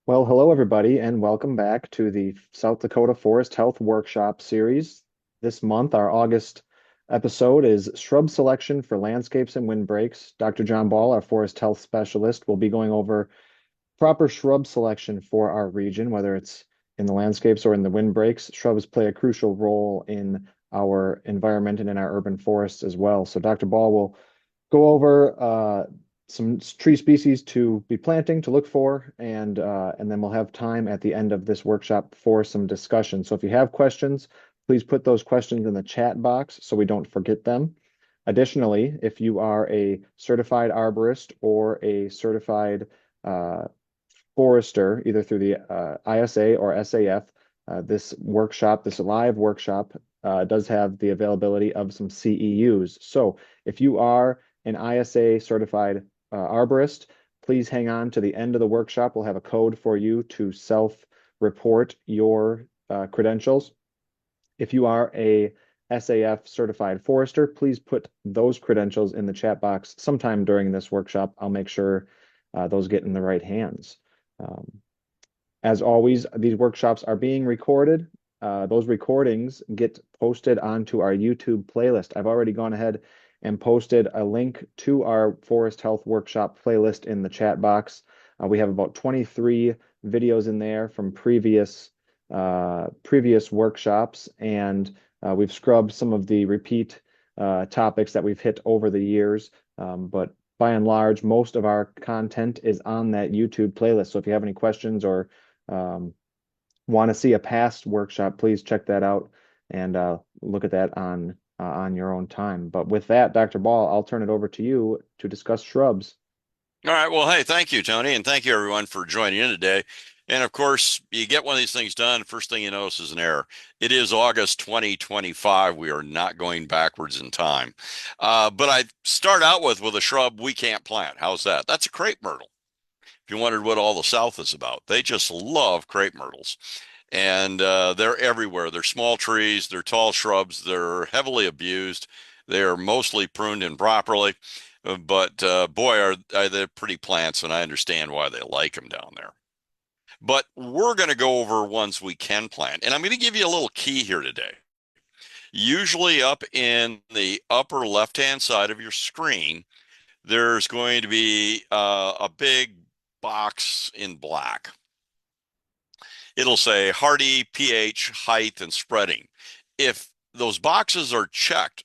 Well, hello everybody, and welcome back to the South Dakota Forest Health Workshop series. This month, our August episode is Shrub Selection for Landscapes and Windbreaks. Dr. John Ball, our Forest Health Specialist, will be going over proper shrub selection for our region, whether it's in the landscapes or in the windbreaks. Shrubs play a crucial role in our environment and in our urban forests as well. So Dr. Ball will go over some tree species to be planting to look for, and then we'll have time at the end of this workshop for some discussion. So if you have questions, please put those questions in the chat box so we don't forget them. Additionally, if you are a certified arborist or a certified uh, forester, either through the ISA or SAF, this live workshop, does have the availability of some CEUs. So if you are an ISA certified arborist, please hang on to the end of the workshop. We'll have a code for you to self-report your credentials. If you are a SAF certified forester, please put those credentials in the chat box sometime during this workshop. I'll make sure those get in the right hands. Um, as always, these workshops are being recorded. Those recordings get posted onto our YouTube playlist. I've already gone ahead and posted a link to our Forest Health Workshop playlist in the chat box. We have about 23 videos in there from previous workshops, and we've scrubbed some of the repeat topics that we've hit over the years. But by and large, most of our content is on that YouTube playlist. So if you have any questions or want to see a past workshop, please check that out and look at that on your own time. But with that, Dr. Ball, I'll turn it over to you to discuss shrubs. All right. Well, hey, thank you, Tony, and thank you everyone for joining in today. And of course, you get one of these things done, first thing you notice is an error. It is August 2025. We are not going backwards in time. But I start out with a shrub we can't plant. How's that? That's a crepe myrtle. If you wondered what all the South is about, they just love crepe myrtles. And they're everywhere. They're small trees, they're tall shrubs, they're heavily abused. They are mostly pruned improperly. But boy, are they pretty plants, and I understand why they like them down there. But we're going to go over ones we can plant. And I'm going to give you a little key here today. Usually up in the upper left-hand side of your screen, there's going to be a big box in black. It'll say hardy, pH, height, and spreading. If those boxes are checked,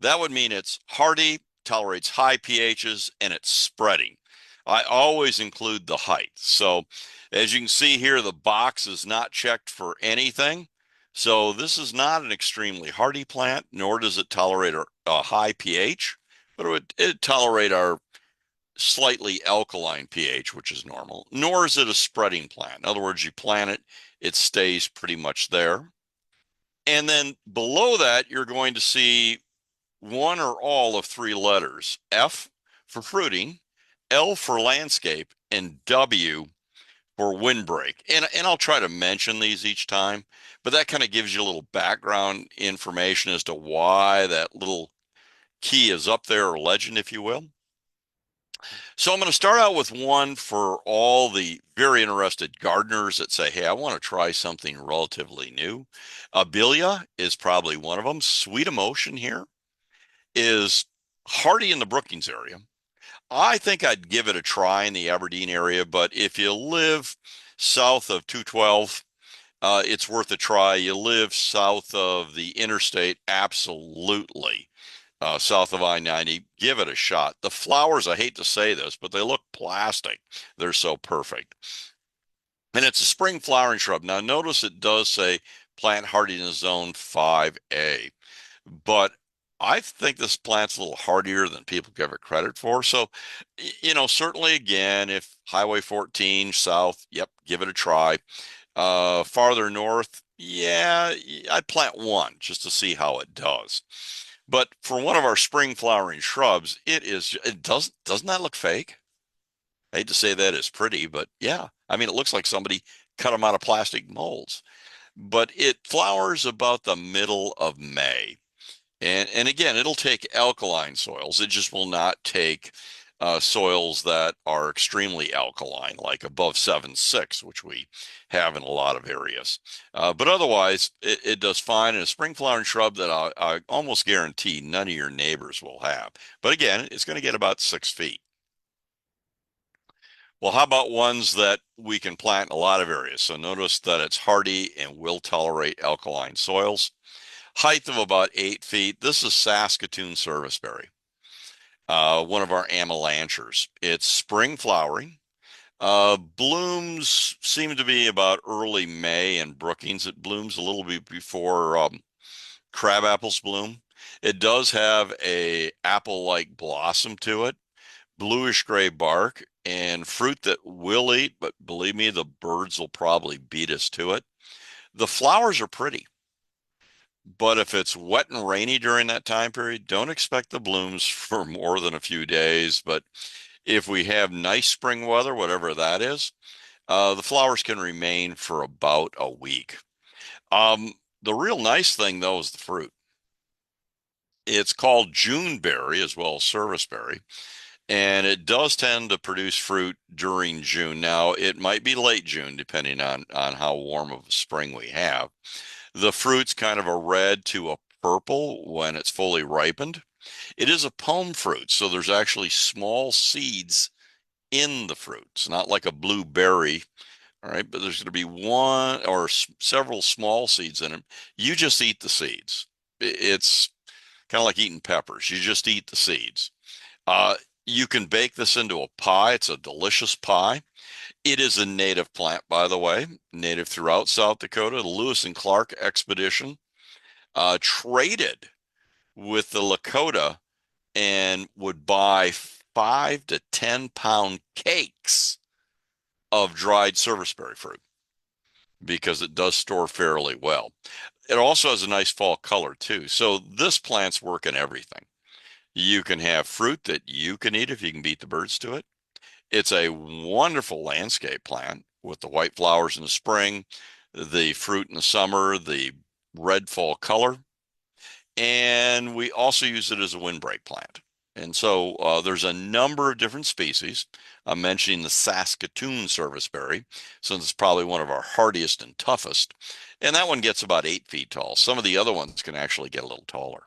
that would mean it's hardy, tolerates high pHs, and it's spreading. I always include the height. So as you can see here, the box is not checked for anything. So this is not an extremely hardy plant, nor does it tolerate a high pH, but it'd tolerate our slightly alkaline pH, which is normal, nor is it a spreading plant. In other words, you plant it, it stays pretty much there. And then below that, you're going to see one or all of three letters: F for fruiting, L for landscape, and W for windbreak. And I'll try to mention these each time, but that kind of gives you a little background information as to why that little key is up there, or legend, if you will. So I'm going to start out with one for all the very interested gardeners that say, hey, I want to try something relatively new. Abelia is probably one of them. Sweet Emotion here is hardy in the Brookings area. I think I'd give it a try in the Aberdeen area, but if you live south of 212, it's worth a try. You live south of the interstate, absolutely. South of I-90, give it a shot. The flowers, I hate to say this, but they look plastic. They're so perfect. And it's a spring flowering shrub. Now, notice it does say plant hardiness zone 5A, but I think this plant's a little hardier than people give it credit for. So, certainly again, if Highway 14 south, yep, give it a try. Farther north, yeah, I'd plant one just to see how it does. But for one of our spring flowering shrubs, doesn't that look fake? I hate to say that it's pretty, but yeah. I mean, it looks like somebody cut them out of plastic molds. But it flowers about the middle of May. And again, it'll take alkaline soils. It just will not take soils that are extremely alkaline, like above 7.6, which we have in a lot of areas. But otherwise, it does fine in a spring flowering shrub that I almost guarantee none of your neighbors will have. But again, it's going to get about 6 feet. Well, how about ones that we can plant in a lot of areas? So notice that it's hardy and will tolerate alkaline soils. Height of about 8 feet. This is Saskatoon serviceberry, one of our amelanchers. It's spring flowering. Blooms seem to be about early May, and Brookings, it blooms a little bit before crab apples bloom. It does have a apple-like blossom to it, bluish gray bark, and fruit that we'll eat, but believe me, the birds will probably beat us to it. The flowers are pretty, but if it's wet and rainy during that time period, don't expect the blooms for more than a few days. But if we have nice spring weather, whatever that is, the flowers can remain for about a week. The real nice thing, though, is the fruit. It's called Juneberry as well as serviceberry, and it does tend to produce fruit during June. Now, it might be late June, depending on how warm of a spring we have. The fruit's kind of a red to a purple when it's fully ripened. It is a palm fruit, so there's actually small seeds in the fruit. It's not like a blueberry, all right, but there's going to be one or several small seeds in it. You just eat the seeds. It's kind of like eating peppers. You just eat the seeds. Uh, you can bake this into a pie. It's a delicious pie. It is a native plant, by the way, native throughout South Dakota. The Lewis and Clark expedition traded with the Lakota and would buy 5 to 10 pound cakes of dried serviceberry fruit because it does store fairly well. It also has a nice fall color too. So this plant's working everything. You can have fruit that you can eat if you can beat the birds to it. It's a wonderful landscape plant with the white flowers in the spring, the fruit in the summer, the red fall color. And we also use it as a windbreak plant. And so there's a number of different species. I'm mentioning the Saskatoon serviceberry, since it's probably one of our hardiest and toughest. And that one gets about 8 feet tall. Some of the other ones can actually get a little taller.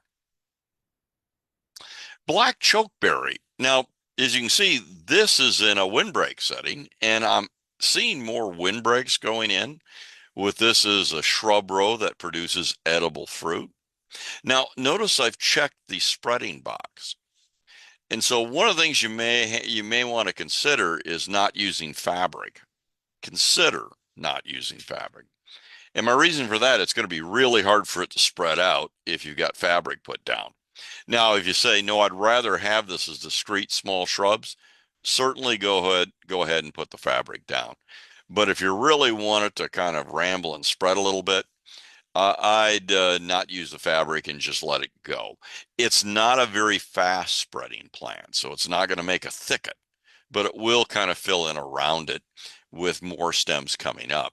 Black chokeberry. Now, as you can see, this is in a windbreak setting, and I'm seeing more windbreaks going in with this as a shrub row that produces edible fruit. Now, notice I've checked the spreading box. And so one of the things you may want to consider is not using fabric. Consider not using fabric. And my reason for that, it's going to be really hard for it to spread out if you've got fabric put down. Now, if you say, no, I'd rather have this as discrete small shrubs, certainly go ahead and put the fabric down. But if you really want it to kind of ramble and spread a little bit, I'd not use the fabric and just let it go. It's not a very fast spreading plant, so it's not going to make a thicket, but it will kind of fill in around it with more stems coming up.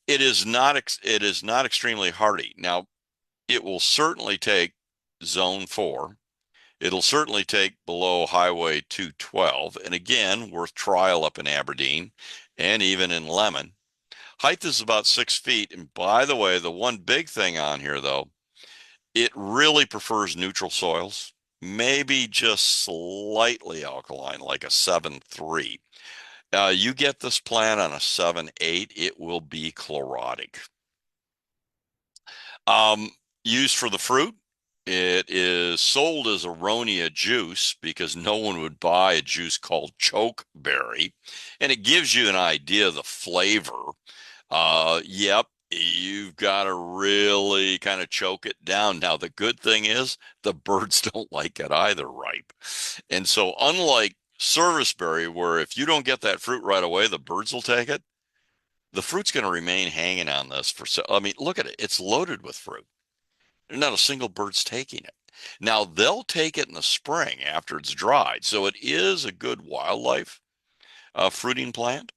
It is not extremely hardy. Now, it will certainly take zone 4. It'll certainly take below Highway 212, and again, worth trial up in Aberdeen and even in Lemon. Height is about 6 feet. And by the way, the one big thing on here, though, it really prefers neutral soils, maybe just slightly alkaline, like a 7.3. You get this plant on a 7.8, it will be chlorotic. Um, Used for the fruit, it is sold as aronia juice because no one would buy a juice called chokeberry, and it gives you an idea of the flavor. Yep, you've got to really kind of choke it down. Now, the good thing is the birds don't like it either ripe. And so unlike serviceberry, where if you don't get that fruit right away, the birds will take it, the fruit's going to remain hanging on this I mean, look at it. It's loaded with fruit. Not a single bird's taking it. Now, they'll take it in the spring after it's dried. So it is a good wildlife fruiting plant.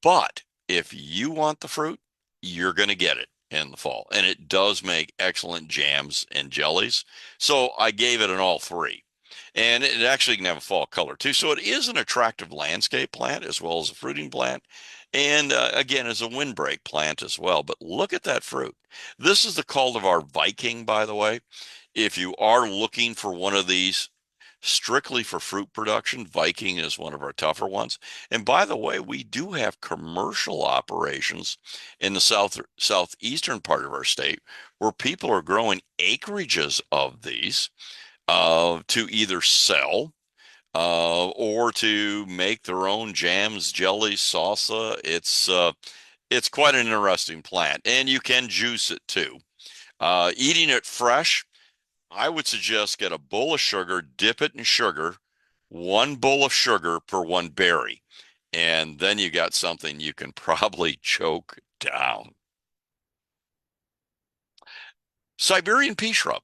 But if you want the fruit, you're going to get it in the fall. And it does make excellent jams and jellies. So I gave it an all 3. And it actually can have a fall color too. So it is an attractive landscape plant as well as a fruiting plant. And again, as a windbreak plant as well. But look at that fruit. This is the cultivar Viking, by the way. If you are looking for one of these strictly for fruit production, Viking is one of our tougher ones. And by the way, we do have commercial operations in the southeastern part of our state where people are growing acreages of these to either sell or to make their own jams, jellies, salsa. It's quite an interesting plant, and you can juice it too. Eating it fresh, I would suggest get a bowl of sugar, dip it in sugar, one bowl of sugar per one berry, and then you got something you can probably choke down. Siberian pea shrub.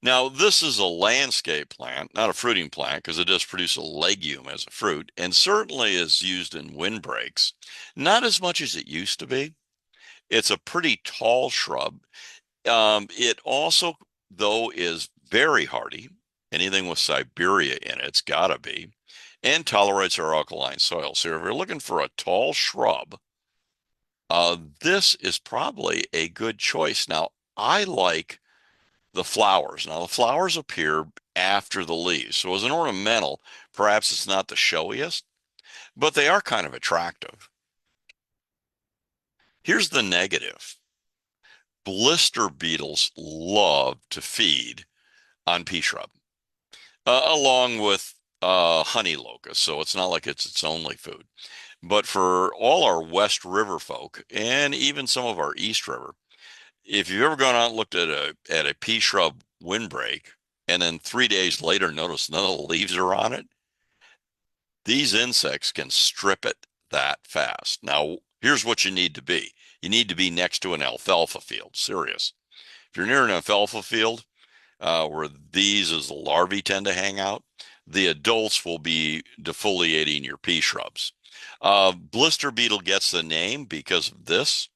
Now, this is a landscape plant, not a fruiting plant, because it does produce a legume as a fruit, and certainly is used in windbreaks. Not as much as it used to be. It's a pretty tall shrub. It also, though, is very hardy. Anything with Siberia in it's gotta be, and tolerates our alkaline soil. So if you're looking for a tall shrub, this is probably a good choice. Now, I like the flowers. Now, the flowers appear after the leaves. So as an ornamental, perhaps it's not the showiest, but they are kind of attractive. Here's the negative. Blister beetles love to feed on pea shrub, along with honey locust. So it's not like it's its only food. But for all our West River folk and even some of our East River, if you've ever gone out and looked at a pea shrub windbreak and then 3 days later notice none of the leaves are on it, these insects can strip it that fast. Now, here's what you need to be. You need to be next to an alfalfa field. Serious. If you're near an alfalfa field, where these as the larvae tend to hang out, the adults will be defoliating your pea shrubs. Blister beetle gets the name because of this.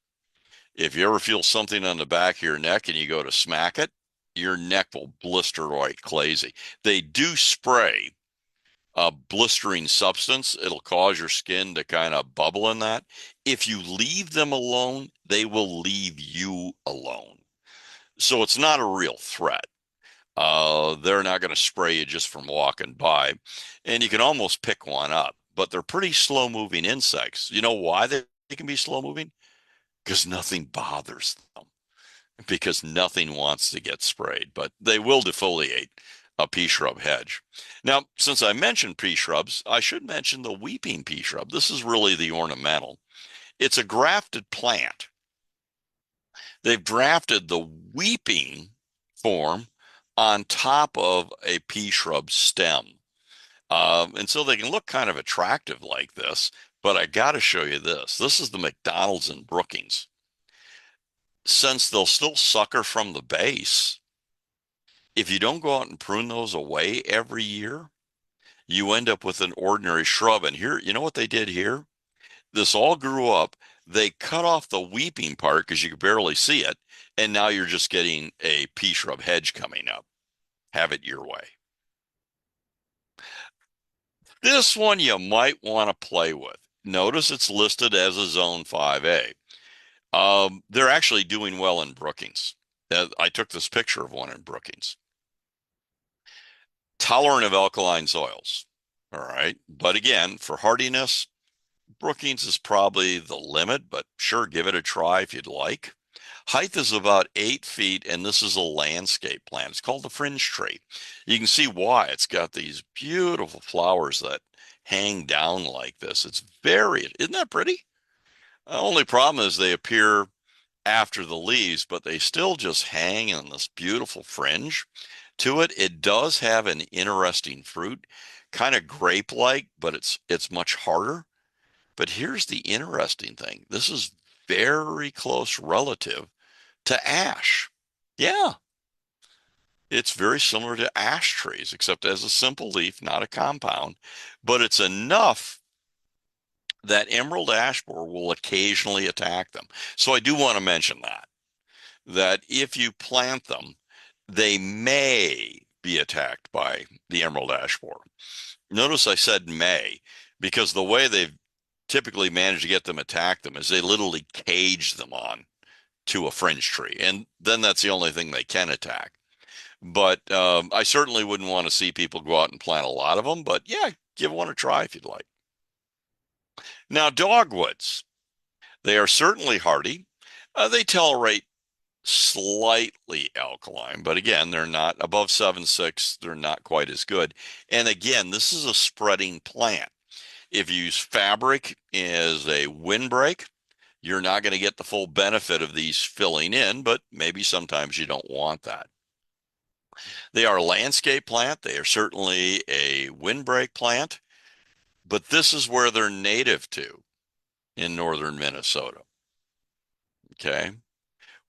If you ever feel something on the back of your neck and you go to smack it, your neck will blister like crazy. They do spray a blistering substance. It'll cause your skin to kind of bubble in that. If you leave them alone, they will leave you alone. So it's not a real threat. They're not going to spray you just from walking by. And you can almost pick one up, but they're pretty slow moving insects. You know why they can be slow moving? Because nothing bothers them, because nothing wants to get sprayed, but they will defoliate a pea shrub hedge. Now, since I mentioned pea shrubs, I should mention the weeping pea shrub. This is really the ornamental. It's a grafted plant. They've drafted the weeping form on top of a pea shrub stem. And so they can look kind of attractive like this, but I got to show you this. This is the McDonald's in Brookings. Since they'll still sucker from the base, if you don't go out and prune those away every year, you end up with an ordinary shrub. And here, you know what they did here? This all grew up. They cut off the weeping part because you could barely see it. And now you're just getting a pea shrub hedge coming up. Have it your way. This one you might want to play with. Notice it's listed as a Zone 5A. They're actually doing well in Brookings. I took this picture of one in Brookings. Tolerant of alkaline soils. All right. But again, for hardiness, Brookings is probably the limit, but sure, give it a try if you'd like. Height is about 8 feet, and this is a landscape plant. It's called the fringe tree. You can see why. It's got these beautiful flowers that hang down like this. It's very, isn't that pretty? The only problem is they appear after the leaves, but they still just hang in this beautiful fringe to it. It does have an interesting fruit, kind of grape-like, but it's much harder. But here's the interesting thing. This is very close relative to ash. Yeah, it's very similar to ash trees, except as a simple leaf, not a compound. But it's enough that emerald ash borer will occasionally attack them. So I do want to mention that if you plant them, they may be attacked by the emerald ash borer. Notice I said may, because the way they've typically managed to get them attack them is they literally cage them on to a fringe tree, and then that's the only thing they can attack. But I certainly wouldn't want to see people go out and plant a lot of them, but yeah, give one a try if you'd like. Now, dogwoods, they are certainly hardy. They tolerate slightly alkaline, but again, they're not above 7.6. They're not quite as good. And again, this is a spreading plant. If you use fabric as a windbreak, you're not going to get the full benefit of these filling in, but maybe sometimes you don't want that. They are a landscape plant. They are certainly a windbreak plant, but this is where they're native to in northern Minnesota. Okay.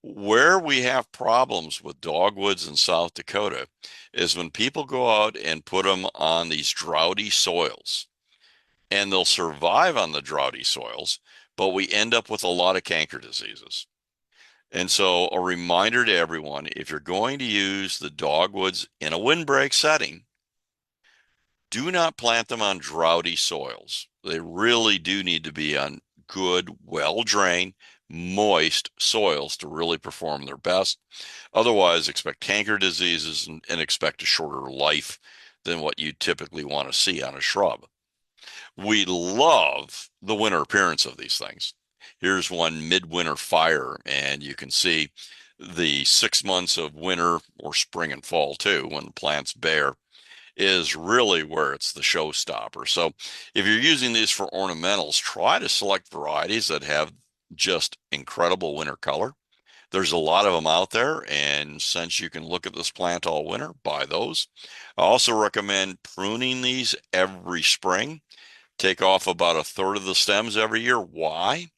Where we have problems with dogwoods in South Dakota is when people go out and put them on these droughty soils, and they'll survive on the droughty soils, but we end up with a lot of canker diseases. And so a reminder to everyone, if you're going to use the dogwoods in a windbreak setting, do not plant them on droughty soils. They really do need to be on good, well-drained, moist soils to really perform their best. Otherwise, expect canker diseases and expect a shorter life than what you typically want to see on a shrub. We love the winter appearance of these things. Here's one midwinter fire, and you can see the 6 months of winter or spring and fall too, when the plant's bare, is really where it's the showstopper. So if you're using these for ornamentals, try to select varieties that have just incredible winter color. There's a lot of them out there, and since you can look at this plant all winter, buy those. I also recommend pruning these every spring. Take off about a third of the stems every year. Why?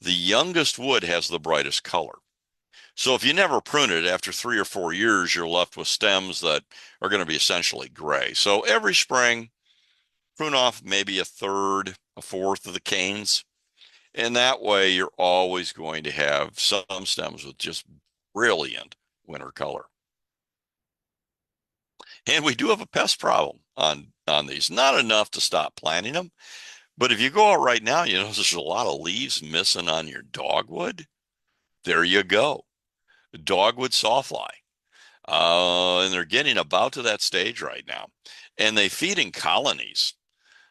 The youngest wood has the brightest color. So if you never prune it, after 3 or 4 years, you're left with stems that are going to be essentially gray. So every spring, prune off maybe a third, a fourth of the canes. And that way you're always going to have some stems with just brilliant winter color. And we do have a pest problem on these. Not enough to stop planting them, but if you go out right now, you know there's a lot of leaves missing on your dogwood. There you go. Dogwood sawfly. And they're getting about to that stage right now. And they feed in colonies.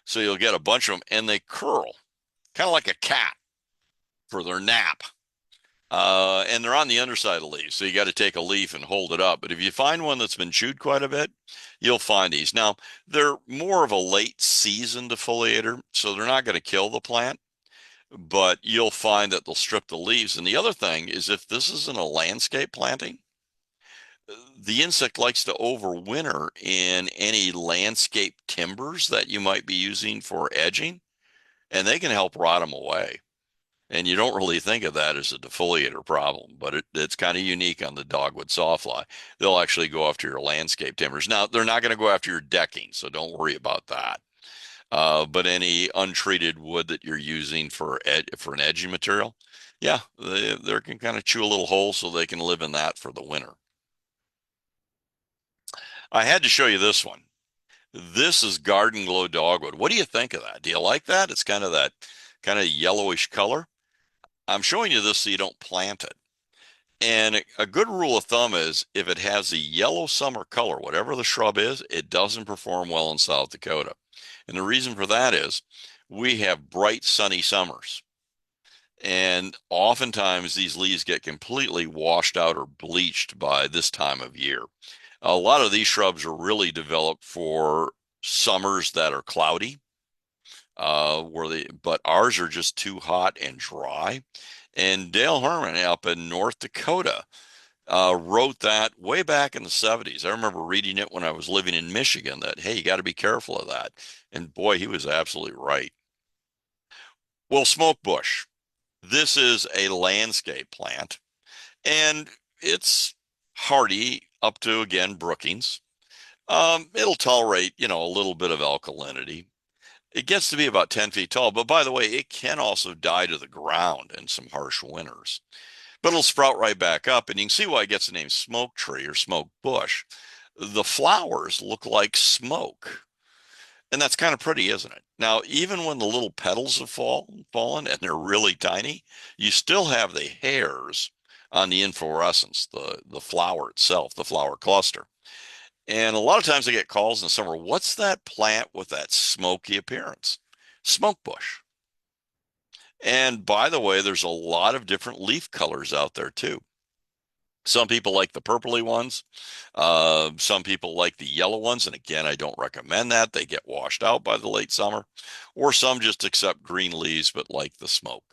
So you'll get a bunch of them and they curl, kind of like a cat for their nap. And they're on the underside of the leaves. So you got to take a leaf and hold it up. But if you find one that's been chewed quite a bit, you'll find these. Now, they're more of a late season defoliator, so they're not going to kill the plant, but you'll find that they'll strip the leaves. And the other thing is if this isn't a landscape planting, the insect likes to overwinter in any landscape timbers that you might be using for edging, and they can help rot them away. And you don't really think of that as a defoliator problem, but it's kind of unique on the dogwood sawfly. They'll actually go after your landscape timbers. Now, they're not going to go after your decking, so don't worry about that. But any untreated wood that you're using for an edging material, yeah, they can kind of chew a little hole so they can live in that for the winter. I had to show you this one. This is Garden Glow Dogwood. What do you think of that? Do you like that? It's kind of that kind of yellowish color. I'm showing you this so you don't plant it. And a good rule of thumb is if it has a yellow summer color, whatever the shrub is, it doesn't perform well in South Dakota. And the reason for that is we have bright sunny summers. And oftentimes these leaves get completely washed out or bleached by this time of year. A lot of these shrubs are really developed for summers that are cloudy, but ours are just too hot and dry. And Dale Herman up in North Dakota wrote that way back in the 70s. I remember reading it when I was living in Michigan that, hey, you got to be careful of that. And boy, he was absolutely right. Well, smoke bush. This is a landscape plant, and it's hardy up to, again, Brookings. It'll tolerate, a little bit of alkalinity. It gets to be about 10 feet tall, but by the way, it can also die to the ground in some harsh winters. But it'll sprout right back up, and you can see why it gets the name smoke tree or smoke bush. The flowers look like smoke. And that's kind of pretty, isn't it? Now, even when the little petals have fallen and they're really tiny, you still have the hairs on the inflorescence, the flower itself, the flower cluster. And a lot of times I get calls in the summer, what's that plant with that smoky appearance? Smoke bush. And by the way, there's a lot of different leaf colors out there too. Some people like the purpley ones. Some people like the yellow ones. And again, I don't recommend that. They get washed out by the late summer. Or some just accept green leaves but like the smoke.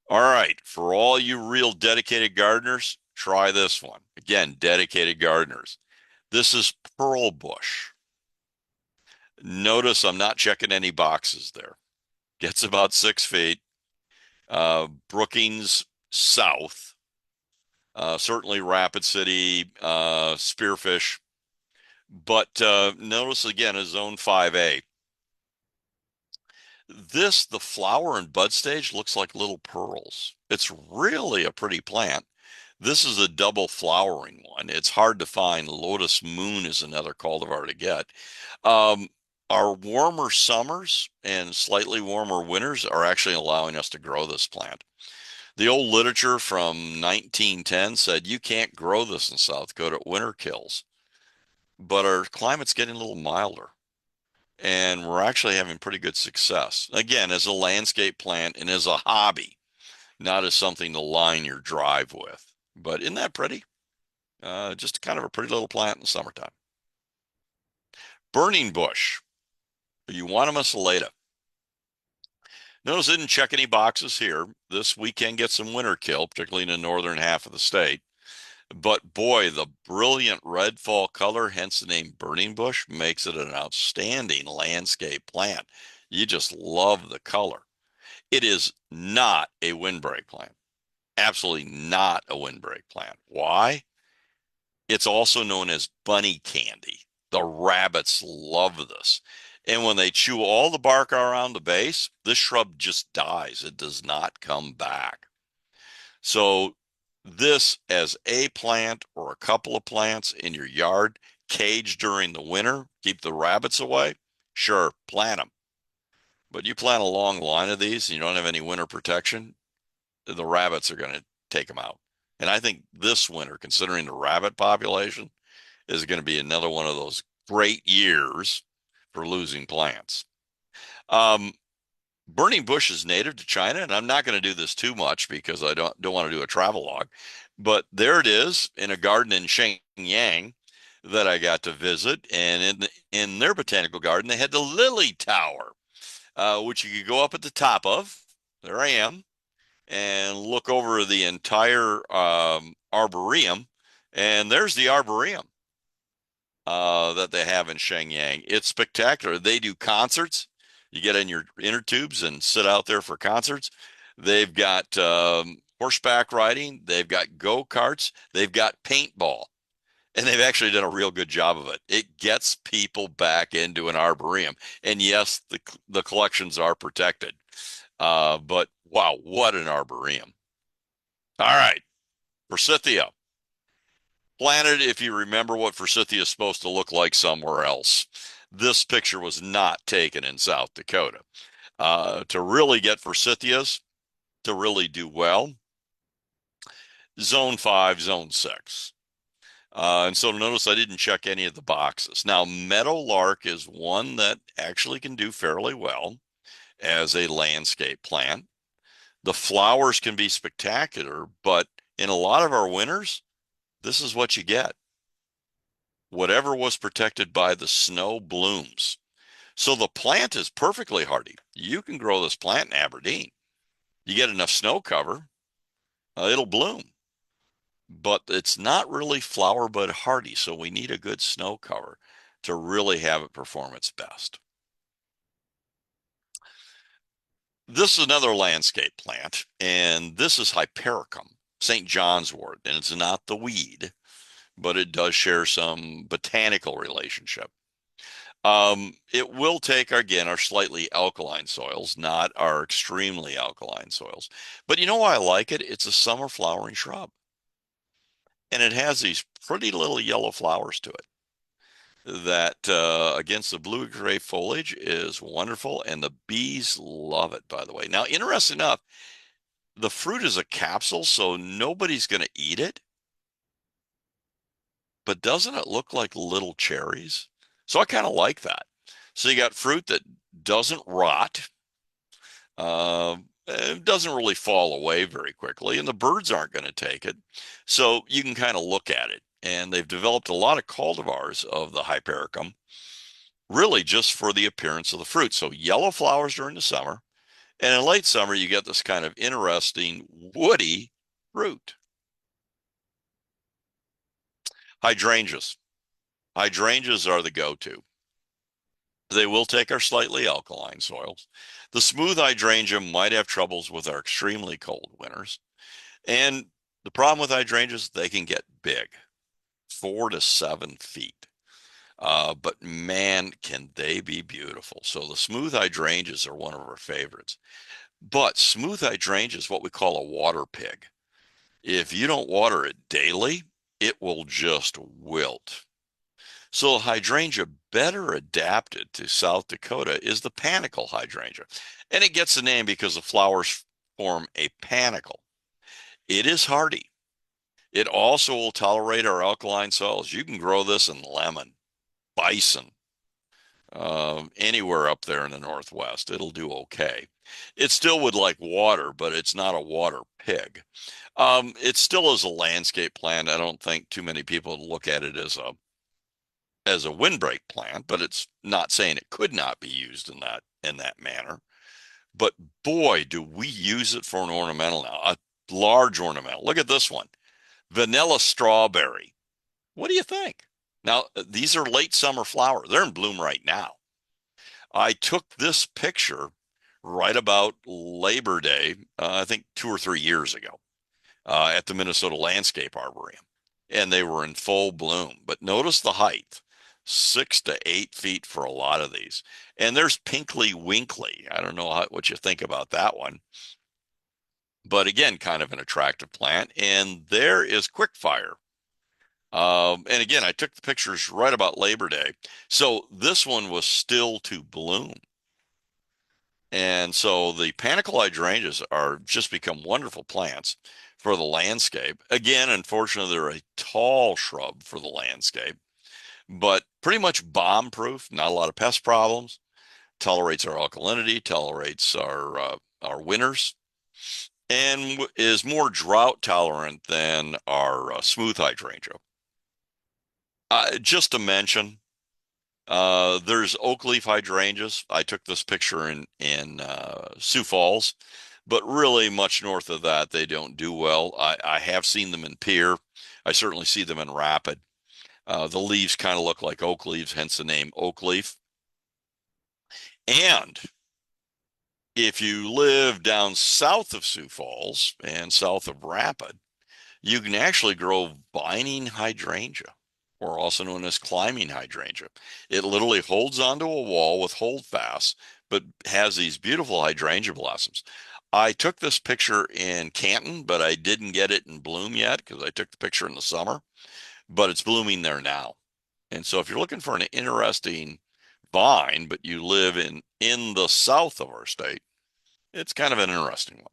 All right. For all you real dedicated gardeners, try this one. Again, dedicated gardeners. This is pearl bush. Notice I'm not checking any boxes there. Gets about 6 feet. Brookings South. Certainly Rapid City, Spearfish. But notice again a zone 5A. The flower and bud stage looks like little pearls. It's really a pretty plant. This is a double flowering one. It's hard to find. Lotus Moon is another cultivar to get. Um, our warmer summers and slightly warmer winters are actually allowing us to grow this plant. The old literature from 1910 said you can't grow this in South Dakota, winter kills. But our climate's getting a little milder, and we're actually having pretty good success. Again, as a landscape plant and as a hobby, not as something to line your drive with. But isn't that pretty? Just kind of a pretty little plant in the summertime. Burning bush, Euonymus salata. Notice I didn't check any boxes here. This we can get some winter kill, particularly in the northern half of the state. But boy, the brilliant red fall color, hence the name burning bush, makes it an outstanding landscape plant. You just love the color. It is not a windbreak plant. Absolutely not a windbreak plant. Why? It's also known as bunny candy. The rabbits love this. And when they chew all the bark around the base, this shrub just dies. It does not come back. So this as a plant or a couple of plants in your yard, cage during the winter, keep the rabbits away. Sure, plant them. But you plant a long line of these and you don't have any winter protection, the rabbits are going to take them out. And I think this winter, considering the rabbit population, is going to be another one of those great years for losing plants. Um, Burning bush is native to China, and I'm not going to do this too much because I don't want to do a travel log. But there it is in a garden in Shenyang that I got to visit, and in their botanical garden they had the lily tower, which you could go up at the top of. There I am, and look over the entire arboretum, and there's the arboretum that they have in Shenyang. It's spectacular. They do concerts. You get in your inner tubes and sit out there for concerts. They've got horseback riding. They've got go-karts. They've got paintball. And they've actually done a real good job of it. It gets people back into an arboretum. And yes, the collections are protected. But wow, what an arboretum. All right, forsythia. Planted, if you remember what forsythia is supposed to look like somewhere else. This picture was not taken in South Dakota. To really get forsythias, to really do well, zone 5, zone 6. And so notice I didn't check any of the boxes. Now, meadowlark is one that actually can do fairly well as a landscape plant. The flowers can be spectacular, but in a lot of our winters, this is what you get. Whatever was protected by the snow blooms. So the plant is perfectly hardy. You can grow this plant in Aberdeen. You get enough snow cover, it'll bloom. But it's not really flower bud hardy, so we need a good snow cover to really have it perform its best. This is another landscape plant, and this is Hypericum, St. John's wort, and it's not the weed, but it does share some botanical relationship. It will take, again, our slightly alkaline soils, not our extremely alkaline soils. But you know why I like it? It's a summer flowering shrub. and it has these pretty little yellow flowers to it that against the blue gray foliage is wonderful, and the bees love it, by the way. Now, interesting enough, the fruit is a capsule, so nobody's going to eat it, but doesn't it look like little cherries? So I kind of like that. So you got fruit that doesn't rot, it doesn't really fall away very quickly, and the birds aren't going to take it. So you can kind of look at it. And they've developed a lot of cultivars of the Hypericum, really just for the appearance of the fruit. So yellow flowers during the summer, and in late summer, you get this kind of interesting woody fruit. Hydrangeas. Hydrangeas are the go-to. They will take our slightly alkaline soils. The smooth hydrangea might have troubles with our extremely cold winters. And the problem with hydrangeas, they can get big, 4 to 7 feet. But man, can they be beautiful. So the smooth hydrangeas are one of our favorites. But smooth hydrangea is what we call a water pig. If you don't water it daily, it will just wilt. So hydrangea better adapted to South Dakota is the panicle hydrangea. And it gets the name because the flowers form a panicle. It is hardy. It also will tolerate our alkaline soils. You can grow this in lemon, bison, anywhere up there in the Northwest. It'll do okay. It still would like water, but it's not a water pig. It still is a landscape plant. I don't think too many people look at it as a windbreak plant, but it's not saying it could not be used in that manner. But boy, do we use it for an ornamental now, a large ornamental. Look at this one, vanilla strawberry. What do you think? Now, these are late summer flowers. They're in bloom right now. I took this picture right about Labor Day, I think 2 or 3 years ago, at the Minnesota Landscape Arboretum, and they were in full bloom. But notice the height, 6 to 8 feet for a lot of these. And there's Pinkly Winkly. I don't know what you think about that one, but again, kind of an attractive plant. And there is Quickfire. And again, I took the pictures right about Labor Day. So this one was still to bloom. And so the panicle hydrangeas are just become wonderful plants for the landscape. Again, unfortunately, they're a tall shrub for the landscape, but pretty much bomb proof, not a lot of pest problems, tolerates our alkalinity, tolerates our winters, and is more drought tolerant than our smooth hydrangea. Just to mention, there's oak leaf hydrangeas. I took this picture in Sioux Falls, but really much north of that, they don't do well. I have seen them in Pierre. I certainly see them in Rapid. The leaves kind of look like oak leaves, hence the name oak leaf. And if you live down south of Sioux Falls and south of Rapid, you can actually grow vining hydrangea, or also known as climbing hydrangea. It literally holds onto a wall with holdfasts, but has these beautiful hydrangea blossoms. I took this picture in Canton, but I didn't get it in bloom yet because I took the picture in the summer, but it's blooming there now. And so if you're looking for an interesting vine, but you live in the south of our state, it's kind of an interesting one.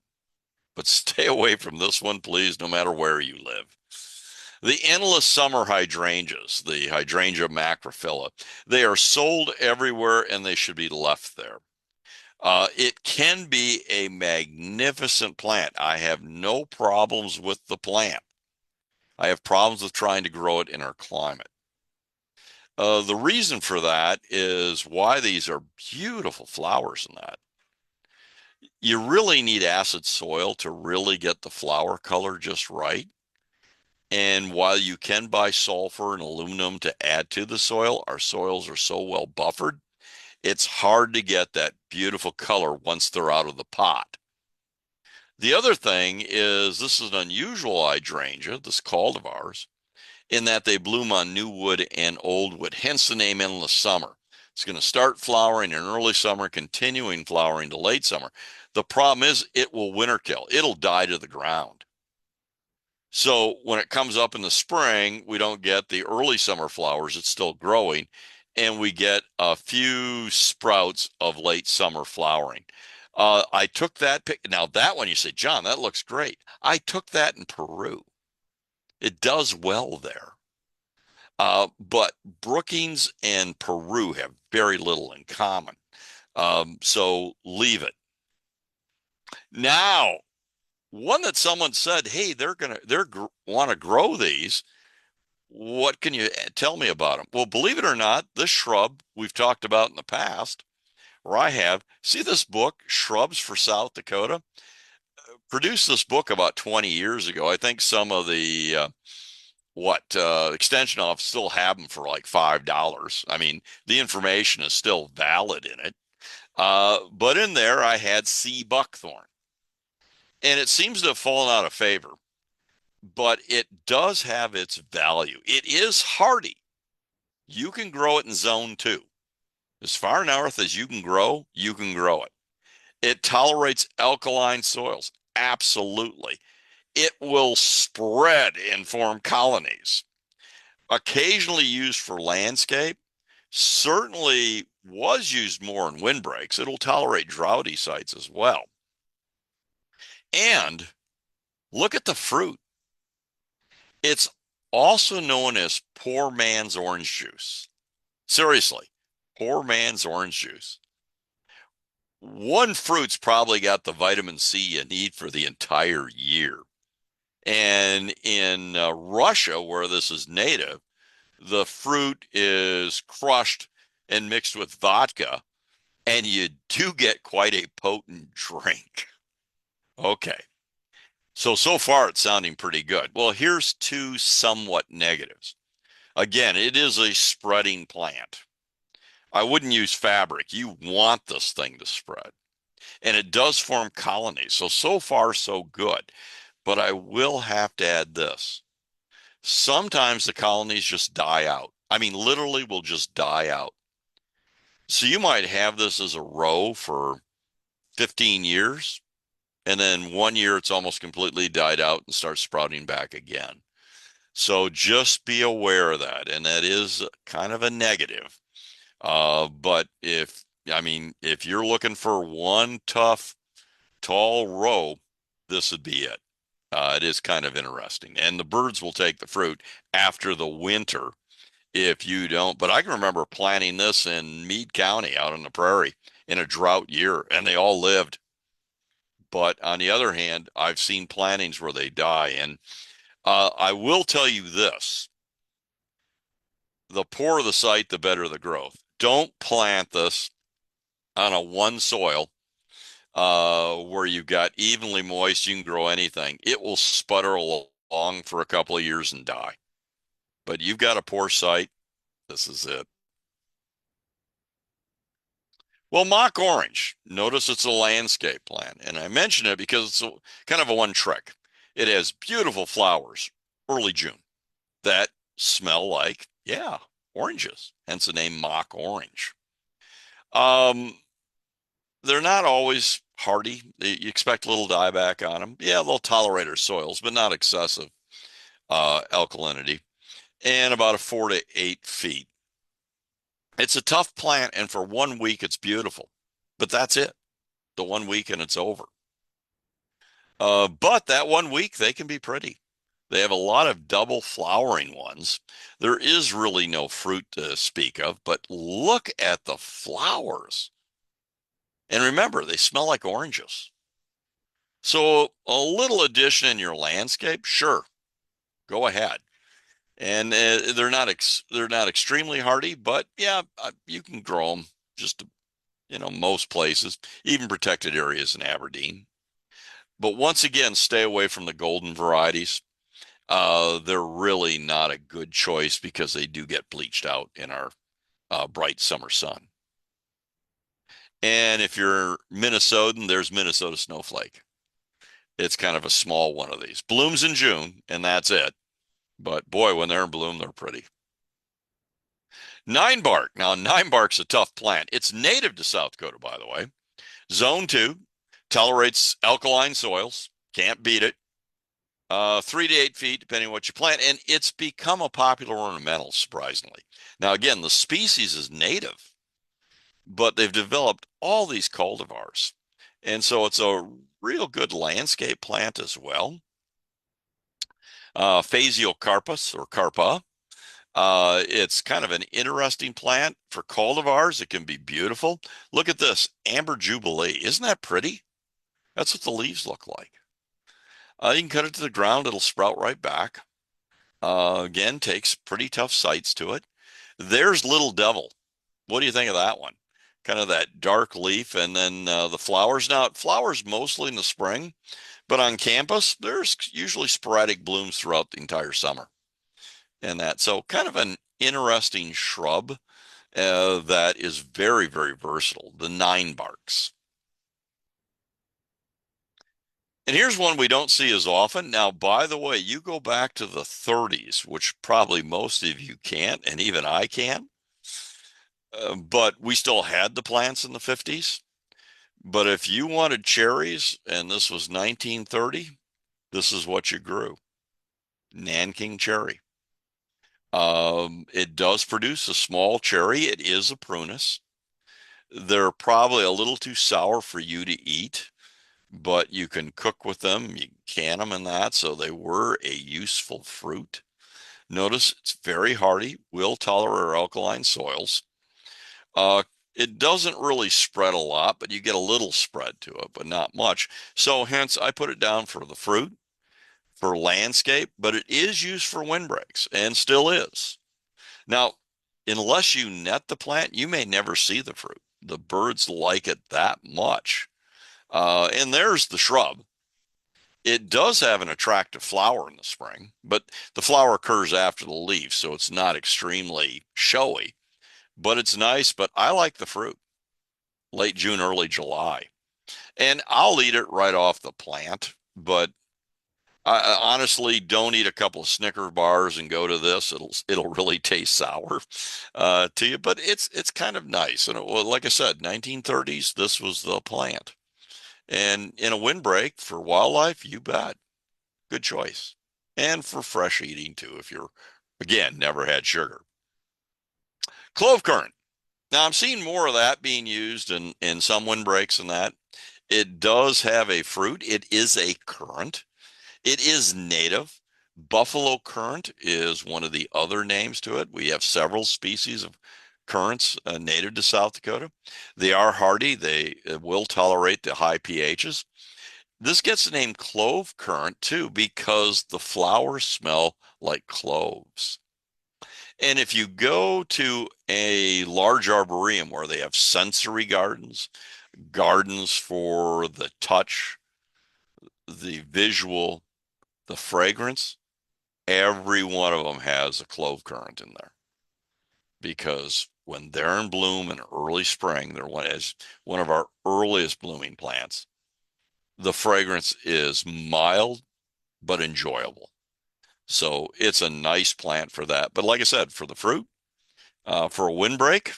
But stay away from this one, please, no matter where you live. The endless summer hydrangeas, the hydrangea macrophylla, they are sold everywhere and they should be left there. It can be a magnificent plant. I have no problems with the plant. I have problems with trying to grow it in our climate. The reason for that is why these are beautiful flowers in that. You really need acid soil to really get the flower color just right. And while you can buy sulfur and aluminum to add to the soil, our soils are so well buffered, it's hard to get that beautiful color once they're out of the pot. The other thing is this is an unusual hydrangea, this cultivars, in that they bloom on new wood and old wood, hence the name endless summer. It's going to start flowering in early summer, continuing flowering to late summer. The problem is it will winter kill. It'll die to the ground. So when it comes up in the spring, we don't get the early summer flowers. It's still growing. And we get a few sprouts of late summer flowering. I took that pic. Now that one you say, John, that looks great. I took that in Peru. It does well there. But Brookings and Peru have very little in common. So leave it. Now, one that someone said, hey, they're want to grow these. What can you tell me about them? Well, believe it or not, this shrub we've talked about in the past, or I have, see this book, Shrubs for South Dakota? Produced this book about 20 years ago. I think some of the extension office still have them for like $5. I mean, the information is still valid in it. But in there, I had sea buckthorn, and it seems to have fallen out of favor, but it does have its value. It is hardy. You can grow it in zone 2. As far north as you can grow it. It tolerates alkaline soils. Absolutely. It will spread and form colonies. Occasionally used for landscape, certainly was used more in windbreaks. It'll tolerate droughty sites as well. And look at the fruit. It's also known as poor man's orange juice. Seriously, poor man's orange juice. One fruit's probably got the vitamin C you need for the entire year. And in Russia, where this is native, the fruit is crushed and mixed with vodka, and you do get quite a potent drink. Okay. So far it's sounding pretty good. Well, here's two somewhat negatives. Again, it is a spreading plant. I wouldn't use fabric. You want this thing to spread. And it does form colonies. So far, so good. But I will have to add this. Sometimes the colonies just die out. I mean, literally will just die out. So you might have this as a row for 15 years, and then one year it's almost completely died out and starts sprouting back again. So just be aware of that. And that is kind of a negative. But if you're looking for one tough, tall row, this would be it. It is kind of interesting. And the birds will take the fruit after the winter if you don't. But I can remember planting this in Meade County out on the prairie in a drought year, and they all lived. But on the other hand, I've seen plantings where they die. And I will tell you this, the poorer the site, the better the growth. Don't plant this on a one soil where you've got evenly moist, you can grow anything. It will sputter along for a couple of years and die. But you've got a poor site, this is it. Well, mock orange, notice it's a landscape plant. And I mention it because it's kind of a one trick. It has beautiful flowers early June that smell like, yeah, oranges, hence the name mock orange. Um, they're not always hardy. You expect a little dieback on them. Yeah, they'll tolerate our soils, but not excessive alkalinity. And about a 4 to 8 feet. It's a tough plant, and for 1 week it's beautiful, but that's it. The 1 week and it's over. But that 1 week they can be pretty. They have a lot of double flowering ones. There is really no fruit to speak of, but look at the flowers. And remember, they smell like oranges. So a little addition in your landscape, sure, go ahead. And they're not extremely hardy, but yeah, you can grow them just most places, even protected areas in Aberdeen. But once again, stay away from the golden varieties. They're really not a good choice because they do get bleached out in our bright summer sun. And if you're Minnesotan, there's Minnesota snowflake. It's kind of a small one of these. Blooms in June, and that's it. But boy, when they're in bloom, they're pretty. Nine bark. Now, nine bark's a tough plant. It's native to South Dakota, by the way. Zone 2, tolerates alkaline soils. Can't beat it. 3 to 8 feet, depending on what you plant, and it's become a popular ornamental, surprisingly. Now, again, the species is native, but they've developed all these cultivars, and so it's a real good landscape plant as well. Phaseocarpus or carpa. It's kind of an interesting plant for cultivars. It can be beautiful. Look at this, amber jubilee. Isn't that pretty? That's what the leaves look like. You can cut it to the ground. It'll sprout right back. Again, takes pretty tough sites to it. There's Little Devil. What do you think of that one? Kind of that dark leaf, and then the flowers. Now, it flowers mostly in the spring, but on campus, there's usually sporadic blooms throughout the entire summer. And that, so kind of an interesting shrub that is very, very versatile, the nine barks. And here's one we don't see as often. Now, by the way, you go back to the 30s, which probably most of you can't, and even I can. But we still had the plants in the 50s. But if you wanted cherries, and this was 1930, this is what you grew. Nanking cherry. It does produce a small cherry. It is a prunus. They're probably a little too sour for you to eat, but you can cook with them. You can them and that, so they were a useful fruit. Notice it's very hardy, will tolerate alkaline soils. Uh, it doesn't really spread a lot, but you get a little spread to it, but not much. So hence I put it down for the fruit, for landscape, but it is used for windbreaks and still is. Now, unless you net the plant, you may never see the fruit. The birds like it that much. And there's the shrub. It does have an attractive flower in the spring, but the flower occurs after the leaf, so it's not extremely showy, but it's nice. But I like the fruit, late June, early July. And I'll eat it right off the plant, but I honestly don't eat a couple of Snicker bars and go to this. It'll really taste sour to you, but it's kind of nice. And well, like I said, 1930s, this was the plant. And in a windbreak for wildlife, you bet. Good choice. And for fresh eating too, if you're, again, never had sugar. Clove currant. Now I'm seeing more of that being used in some windbreaks and that. It does have a fruit. It is a currant. It is native. Buffalo currant is one of the other names to it. We have several species of currants native to South Dakota. They are hardy. They will tolerate the high pHs. This gets the name clove currant too because the flowers smell like cloves. And if you go to a large arboretum where they have sensory gardens, gardens for the touch, the visual, the fragrance, every one of them has a clove currant in there because when they're in bloom in early spring, they're one of our earliest blooming plants. The fragrance is mild but enjoyable. So it's a nice plant for that. But like I said, for the fruit, for a windbreak,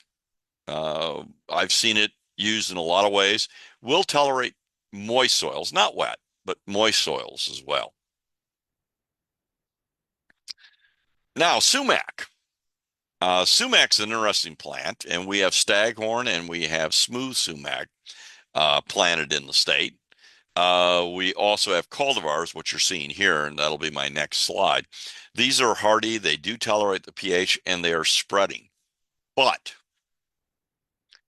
I've seen it used in a lot of ways. Will tolerate moist soils, not wet, but moist soils as well. Now, sumac. Sumac's an interesting plant, and we have staghorn and we have smooth sumac planted in the state. We also have cultivars, which you're seeing here, and that'll be my next slide. These are hardy. They do tolerate the pH, and they are spreading. But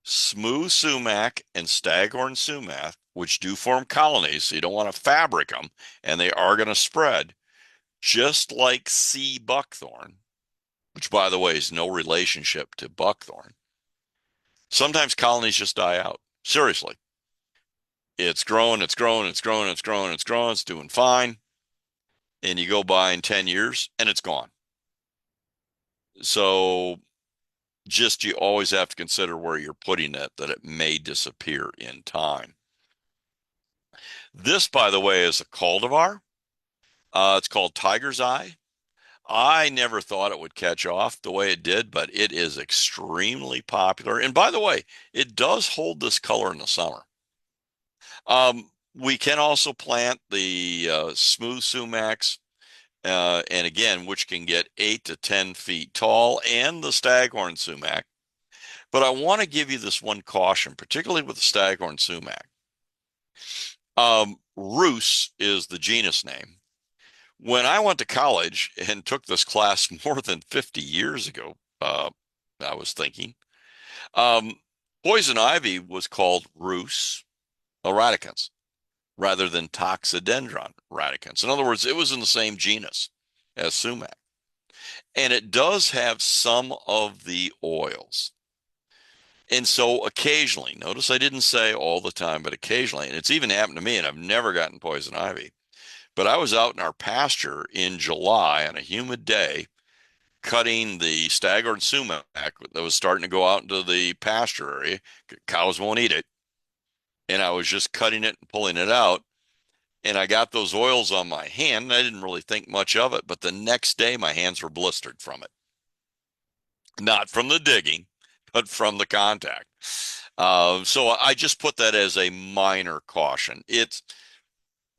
smooth sumac and staghorn sumac, which do form colonies, so you don't want to fabric them, and they are going to spread, just like sea buckthorn, which, by the way, is no relationship to buckthorn. Sometimes colonies just die out. Seriously. It's growing, it's growing, it's growing, it's growing, it's growing, it's doing fine. And you go by in 10 years and it's gone. So just you always have to consider where you're putting it, that it may disappear in time. This, by the way, is a cultivar. It's called Tiger's Eye. I never thought it would catch off the way it did, but it is extremely popular. And by the way, it does hold this color in the summer. We can also plant the smooth sumacs, and again, which can get 8 to 10 feet tall, and the staghorn sumac. But I want to give you this one caution, particularly with the staghorn sumac. Rus is the genus name. When I went to college and took this class more than 50 years ago, I was thinking, um, poison ivy was called Rus radicans rather than Toxidendron radicans. In other words, it was in the same genus as sumac. And it does have some of the oils. And so occasionally, notice I didn't say all the time, but occasionally, and it's even happened to me, and I've never gotten poison ivy. But I was out in our pasture in July on a humid day, cutting the staghorn sumac that was starting to go out into the pasture area. Cows won't eat it. And I was just cutting it and pulling it out. And I got those oils on my hand. And I didn't really think much of it. But the next day, my hands were blistered from it. Not from the digging, but from the contact. So I just put that as a minor caution. It's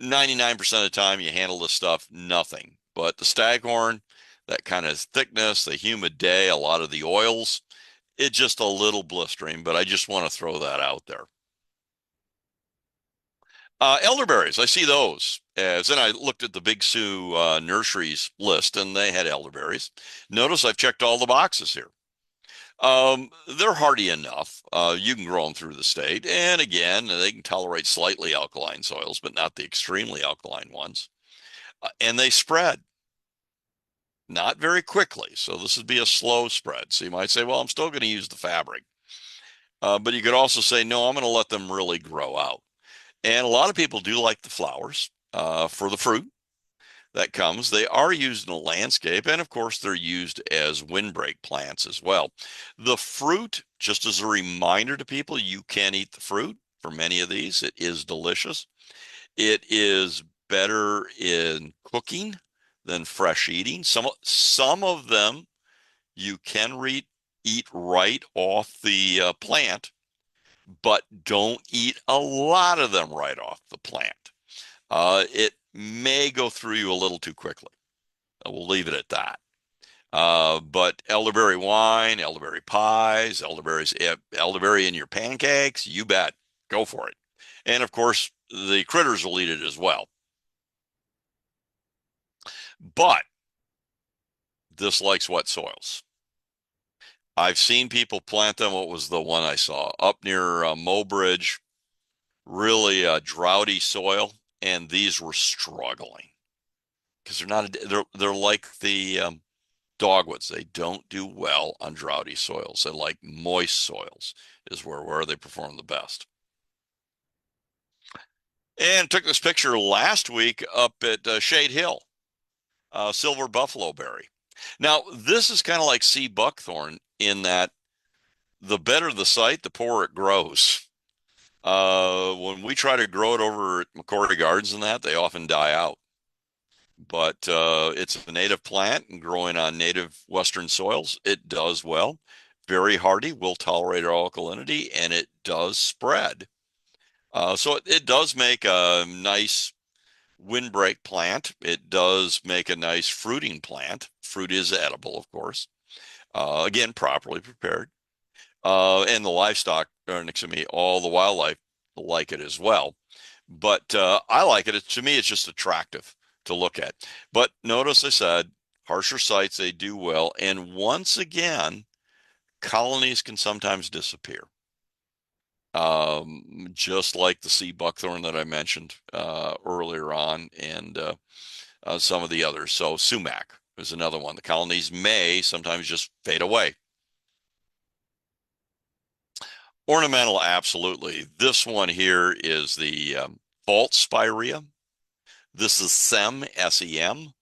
99% of the time you handle this stuff, nothing. But the staghorn, that kind of thickness, the humid day, a lot of the oils, it's just a little blistering, but I just want to throw that out there. Elderberries, I see those. As then I looked at the Big Sioux nurseries list, and they had elderberries. Notice I've checked all the boxes here. They're hardy enough. You can grow them through the state. And again, they can tolerate slightly alkaline soils, but not the extremely alkaline ones. And they spread not very quickly. So this would be a slow spread. So you might say, well, I'm still going to use the fabric. But you could also say, no, I'm going to let them really grow out. And a lot of people do like the flowers for the fruit that comes. They are used in a landscape, and of course, they're used as windbreak plants as well. The fruit, just as a reminder to people, you can eat the fruit for many of these. It is delicious. It is better in cooking than fresh eating. Some of them you can eat right off the plant, but don't eat a lot of them right off the plant. It may go through you a little too quickly. We'll leave it at that. But elderberry wine, elderberry pies, elderberry in your pancakes, you bet. Go for it. And of course, the critters will eat it as well. But this likes wet soils. I've seen people plant them. What was the one I saw up near Mobridge? Really droughty soil, and these were struggling because they're like the dogwoods. They don't do well on droughty soils. They like moist soils is where they perform the best. And took this picture last week up at Shade Hill, silver buffalo berry. Now, this is kind of like sea buckthorn in that the better the site, the poorer it grows. When we try to grow it over at McCory Gardens and that, they often die out. But it's a native plant and growing on native Western soils, it does well. Very hardy, will tolerate alkalinity, and it does spread. So it does make a nice windbreak plant. It does make a nice fruiting plant. Fruit is edible, of course. Again, properly prepared. And the livestock, or excuse me, all the wildlife like it as well. But I like it. To me, it's just attractive to look at. But notice I said harsher sites, they do well. And once again, colonies can sometimes disappear. Just like the sea buckthorn that I mentioned earlier on, and some of the others. So sumac is another one. The colonies may sometimes just fade away. Ornamental, absolutely. This one here is the vault spirea. This is SEM, S-E-M.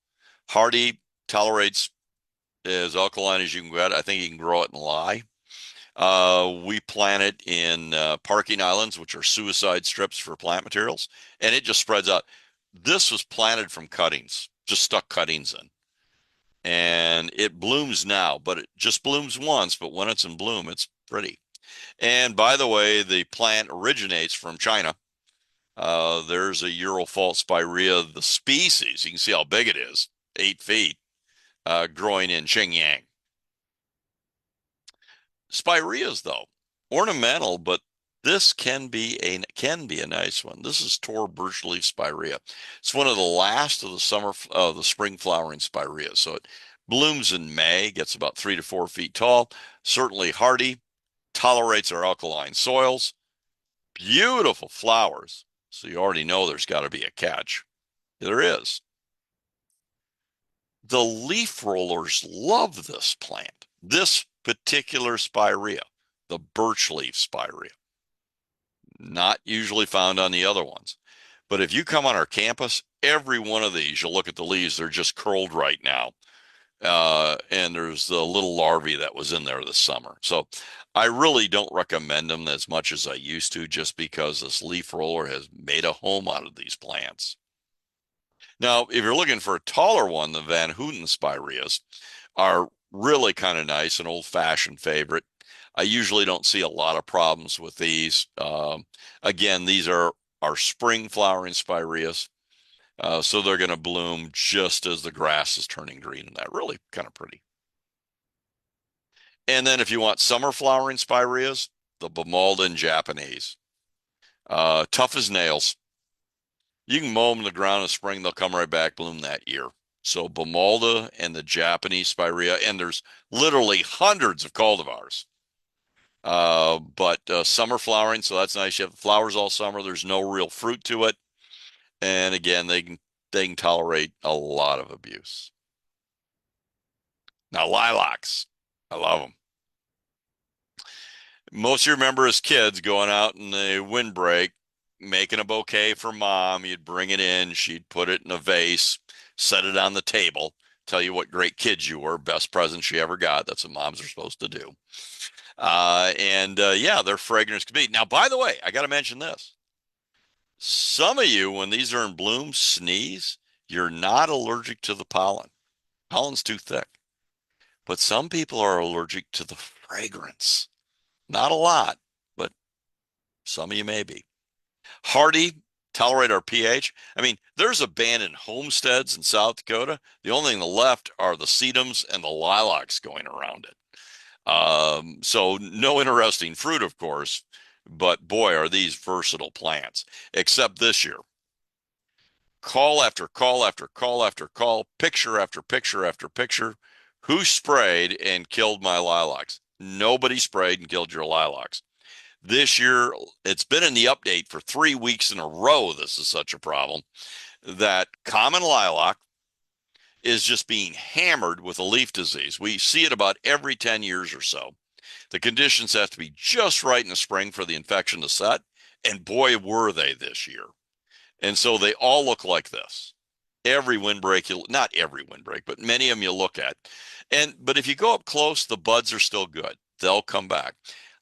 Hardy, tolerates as alkaline as you can get. I think you can grow it in lye. We plant it in parking islands, which are suicide strips for plant materials, and it just spreads out. This was planted from cuttings, just stuck cuttings in. And it blooms now, but it just blooms once, but when it's in bloom, it's pretty. And by the way, the plant originates from China. There's a Eurofault spirea, the species. You can see how big it is, 8 feet, growing in Xinjiang. Spireas, though, ornamental, but this can be a nice one. This is Tor birchleaf spirea. It's one of the last of the spring flowering spireas. So it blooms in May, gets about 3 to 4 feet tall, certainly hardy, tolerates our alkaline soils, beautiful flowers. So you already know there's got to be a catch. There is. The leaf rollers love this plant, this particular spirea, the birch leaf spirea. Not usually found on the other ones. But if you come on our campus, every one of these, you'll look at the leaves, they're just curled right now. And there's the little larvae that was in there this summer. So I really don't recommend them as much as I used to, just because this leaf roller has made a home out of these plants. Now, if you're looking for a taller one, the Van Houten spireas are really kind of nice, an old-fashioned favorite. I usually don't see a lot of problems with these. Again, these are our spring flowering spireas, so they're going to bloom just as the grass is turning green, and that really kind of pretty. And then if you want summer flowering spireas, the Bamalden Japanese, tough as nails. You can mow them in the ground in the spring, they'll come right back, bloom that year. So Bamalda and the Japanese spirea, and there's literally hundreds of cultivars. But summer flowering, so that's nice. You have the flowers all summer. There's no real fruit to it, and again, they can tolerate a lot of abuse. Now lilacs, I love them. Most of you remember as kids going out in the windbreak, making a bouquet for mom. You'd bring it in, she'd put it in a vase, set it on the table, tell you what great kids you were, best present she ever got. That's what moms are supposed to do. And yeah, their fragrance could be. Now, by the way, I got to mention this. Some of you, when these are in bloom, sneeze, you're not allergic to the pollen. Pollen's too thick. But some people are allergic to the fragrance. Not a lot, but some of you may be. Hardy, tolerate our pH. I mean, there's abandoned homesteads in South Dakota. The only thing left are the sedums and the lilacs going around it. So no interesting fruit, of course, but boy, are these versatile plants. Except this year, call after call after call after call, picture after picture after picture. Who sprayed and killed my lilacs? Nobody sprayed and killed your lilacs. This year, it's been in the update for 3 weeks in a row. This is such a problem that common lilac is just being hammered with a leaf disease. We see it about every 10 years or so. The conditions have to be just right in the spring for the infection to set. And boy, were they this year. And so they all look like this. Every windbreak, not every windbreak, but many of them you look at. But if you go up close, the buds are still good. They'll come back.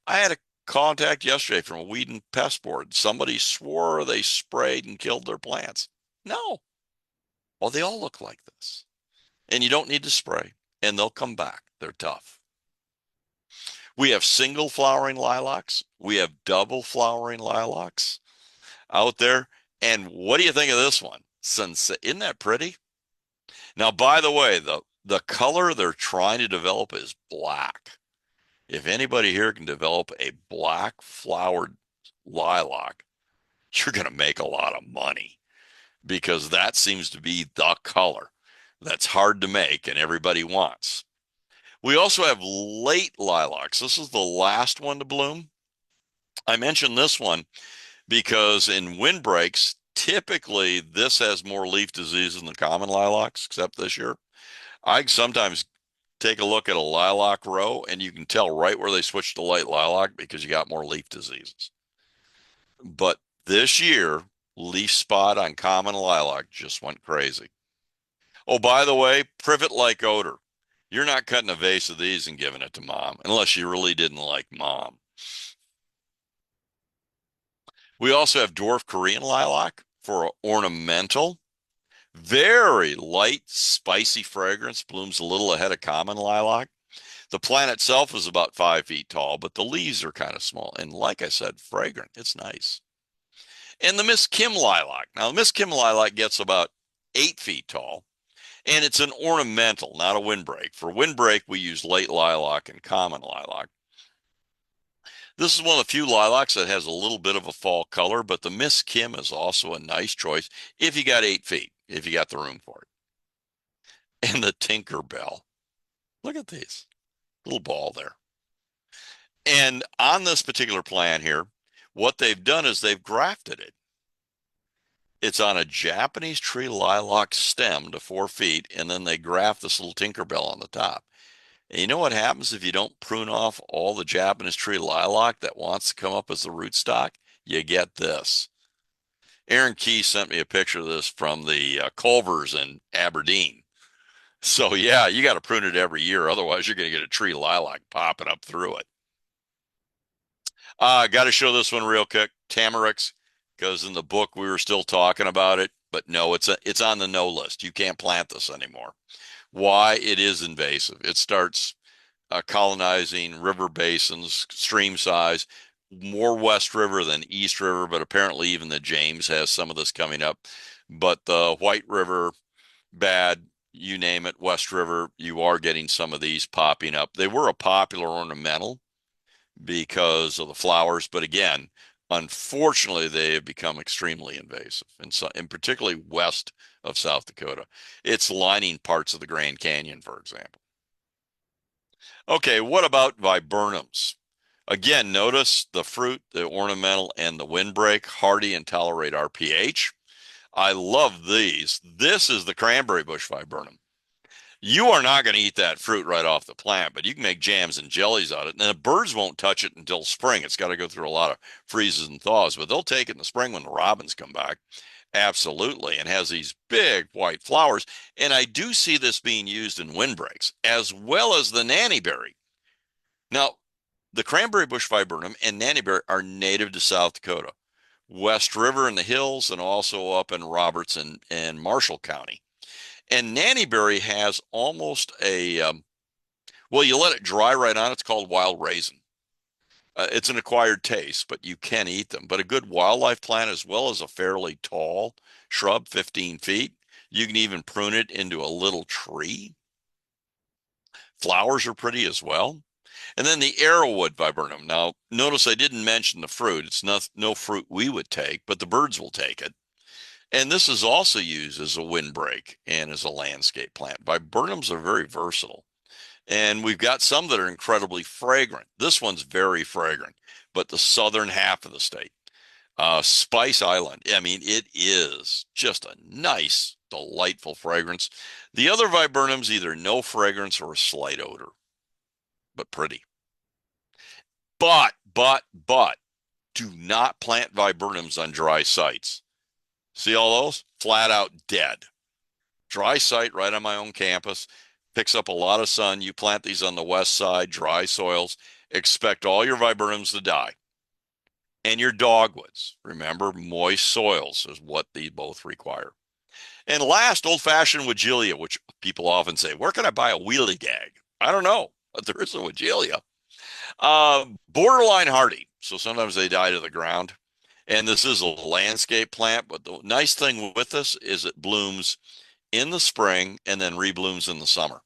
I had a contact yesterday from a weed and pest board. Somebody swore they sprayed and killed their plants. No. Well, they all look like this. And you don't need to spray, and they'll come back. They're tough. We have single flowering lilacs. We have double flowering lilacs out there. And what do you think of this one? Sunset. Isn't that pretty? Now, by the way, the color they're trying to develop is black. If anybody here can develop a black flowered lilac, you're going to make a lot of money, because that seems to be the color that's hard to make and everybody wants. We also have late lilacs. This is the last one to bloom. I mentioned this one because in windbreaks, typically this has more leaf disease than the common lilacs, except this year. I sometimes take a look at a lilac row and you can tell right where they switched to light lilac because you got more leaf diseases. But this year, leaf spot on common lilac just went crazy. Oh, by the way, privet-like odor. You're not cutting a vase of these and giving it to mom unless you really didn't like mom. We also have dwarf Korean lilac for ornamental. Very light, spicy fragrance, blooms a little ahead of common lilac. The plant itself is about 5 feet tall, but the leaves are kind of small. And like I said, fragrant. It's nice. and the Miss Kim lilac. Now, the Miss Kim lilac gets about 8 feet tall, and it's an ornamental, not a windbreak. For windbreak, we use late lilac and common lilac. This is one of the few lilacs that has a little bit of a fall color, but the Miss Kim is also a nice choice if you got 8 feet, if you got the room for it. And the Tinker Bell. Look at these little ball there. And on this particular plant here, what they've done is they've grafted it. It's on a Japanese tree lilac stem to 4 feet, and then they graft this little Tinkerbell on the top. And you know what happens if you don't prune off all the Japanese tree lilac that wants to come up as the rootstock? You get this. Aaron Key sent me a picture of this from the Culvers in Aberdeen. So yeah, you got to prune it every year. Otherwise, you're going to get a tree lilac popping up through it. Got to show this one real quick. Tamarix, because in the book we were still talking about it, but no, it's on the no list. You can't plant this anymore. Why? It is invasive. It starts colonizing river basins, stream size, more West River than East River, but apparently even the James has some of this coming up. But the White River, bad, you name it, West River, you are getting some of these popping up. They were a popular ornamental because of the flowers, but again, unfortunately, they have become extremely invasive, and particularly west of South Dakota. It's lining parts of the Grand Canyon, for example. Okay, what about viburnums? Again, notice the fruit, the ornamental, and the windbreak, hardy and tolerate our pH. I love these. This is the cranberry bush viburnum. You are not going to eat that fruit right off the plant, but you can make jams and jellies out of it. And the birds won't touch it until spring. It's got to go through a lot of freezes and thaws, but they'll take it in the spring when the robins come back. Absolutely. And has these big white flowers. And I do see this being used in windbreaks as well as the nannyberry. Now, the cranberry bush viburnum and nannyberry are native to South Dakota, West River in the hills, and also up in Robertson and Marshall County. And nannyberry has almost well, you let it dry right on. It's called wild raisin. It's an acquired taste, but you can eat them. But a good wildlife plant, as well as a fairly tall shrub, 15 feet. You can even prune it into a little tree. Flowers are pretty as well. And then the arrowwood viburnum. Now, notice I didn't mention the fruit. It's not no fruit we would take, but the birds will take it. And this is also used as a windbreak and as a landscape plant. Viburnums are very versatile. And we've got some that are incredibly fragrant. This one's very fragrant, but the southern half of the state, Spice Island, I mean, it is just a nice, delightful fragrance. The other viburnums, either no fragrance or a slight odor, but pretty. But, do not plant viburnums on dry sites. See all those? Flat out dead. Dry site right on my own campus. Picks up a lot of sun. You plant these on the west side, dry soils. Expect all your viburnums to die. And your dogwoods. Remember, moist soils is what these both require. And last, old-fashioned Weigela, which people often say, where can I buy a wheelie gag? I don't know, but there is a Weigela. Borderline hardy, so sometimes they die to the ground. And this is a landscape plant, but the nice thing with this is it blooms in the spring and then reblooms in the summer.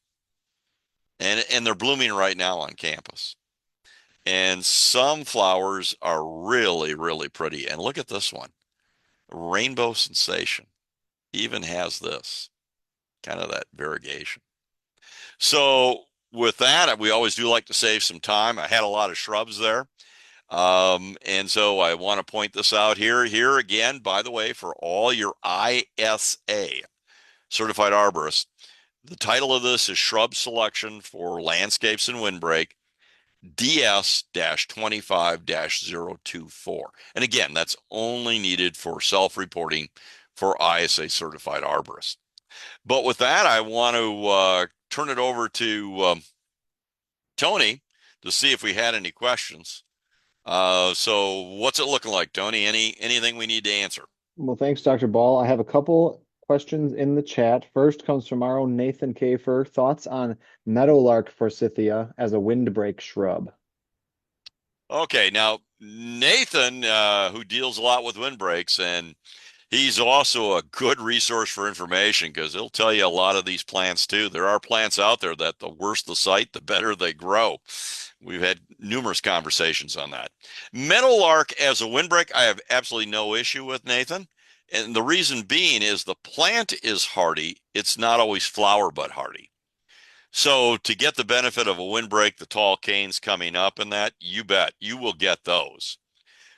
And they're blooming right now on campus. And some flowers are really, really pretty. And look at this one. Rainbow Sensation even has this, kind of that variegation. So with that, we always do like to save some time. I had a lot of shrubs there. And so I want to point this out here again, by the way, for all your ISA certified arborists, the title of this is Shrub Selection for Landscapes and Windbreak DS-25-024. And again, that's only needed for self-reporting for ISA certified arborists. But with that, I want to turn it over to Tony to see if we had any questions. So what's it looking like, Tony? Anything we need to answer? Well, thanks, Dr. Ball. I have a couple questions in the chat. First comes from our own Nathan Kafer. Thoughts on meadowlark forsythia as a windbreak shrub? Okay, now Nathan, who deals a lot with windbreaks, and he's also a good resource for information because he'll tell you a lot of these plants too. There are plants out there that the worse the site, the better they grow. We've had numerous conversations on that. Meadowlark as a windbreak, I have absolutely no issue with, Nathan. And the reason being is the plant is hardy. It's not always flower bud hardy. So to get the benefit of a windbreak, the tall canes coming up and that, you bet you will get those.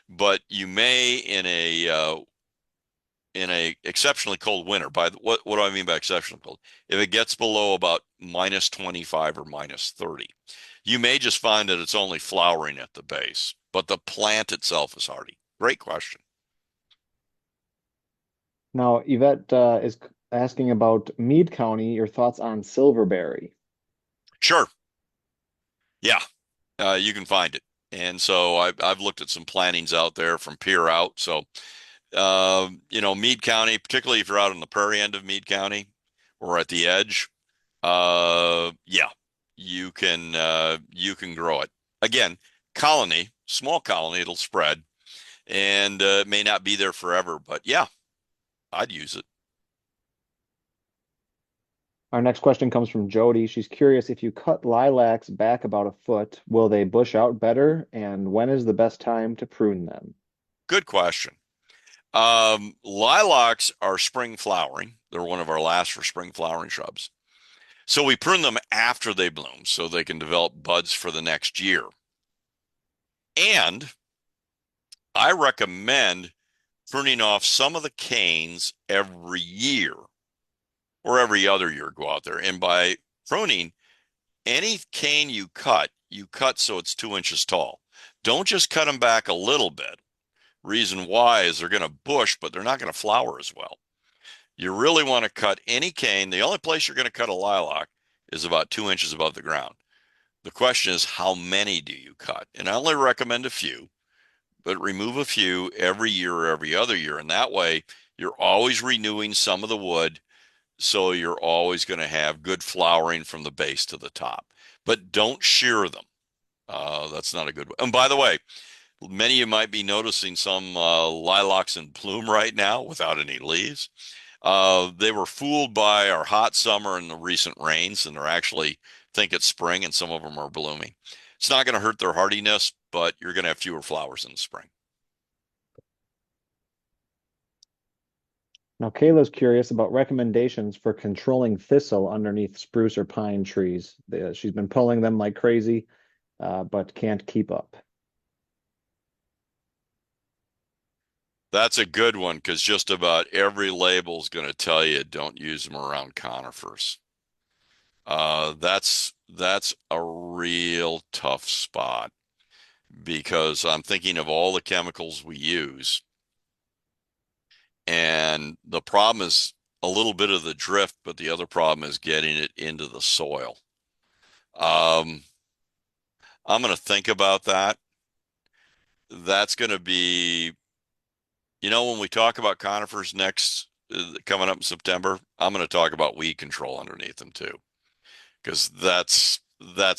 But you may in a exceptionally cold winter. What do I mean by exceptionally cold? If it gets below about minus 25 or minus 30, you may just find that it's only flowering at the base, but the plant itself is hardy. Great question. Now, Yvette is asking about Meade County, your thoughts on silverberry. Sure. Yeah, you can find it. And so I've looked at some plantings out there from Pier out. So Meade County, particularly if you're out on the prairie end of Meade County or at the edge, yeah, you can grow it. Again, colony, small colony, it'll spread, and it may not be there forever, but yeah, I'd use it. Our next question comes from Jody. She's curious if you cut lilacs back about a foot, will they bush out better? And when is the best time to prune them? Good question. Lilacs are spring flowering. They're one of our last for spring flowering shrubs. So we prune them after they bloom so they can develop buds for the next year. And I recommend pruning off some of the canes every year or every other year. Go out there. And by pruning, any cane you cut so it's 2 inches tall. Don't just cut them back a little bit. Reason why is they're going to bush, but they're not going to flower as well. You really want to cut any cane. The only place you're going to cut a lilac is about 2 inches above the ground. The question is, how many do you cut? And I only recommend a few, but remove a few every year or every other year. And that way, you're always renewing some of the wood. So you're always going to have good flowering from the base to the top. But don't shear them. That's not a good way. And by the way, many of you might be noticing some lilacs in bloom right now without any leaves. They were fooled by our hot summer and the recent rains, and they're actually think it's spring, and some of them are blooming. It's not going to hurt their hardiness, but you're going to have fewer flowers in the spring. Now, Kayla's curious about recommendations for controlling thistle underneath spruce or pine trees. She's been pulling them like crazy, but can't keep up. That's a good one because just about every label is going to tell you don't use them around conifers. That's a real tough spot because I'm thinking of all the chemicals we use, and the problem is a little bit of the drift, but the other problem is getting it into the soil. Um, I'm going to think about that. That's going to be, when we talk about conifers next, coming up in September, I'm going to talk about weed control underneath them too, because that's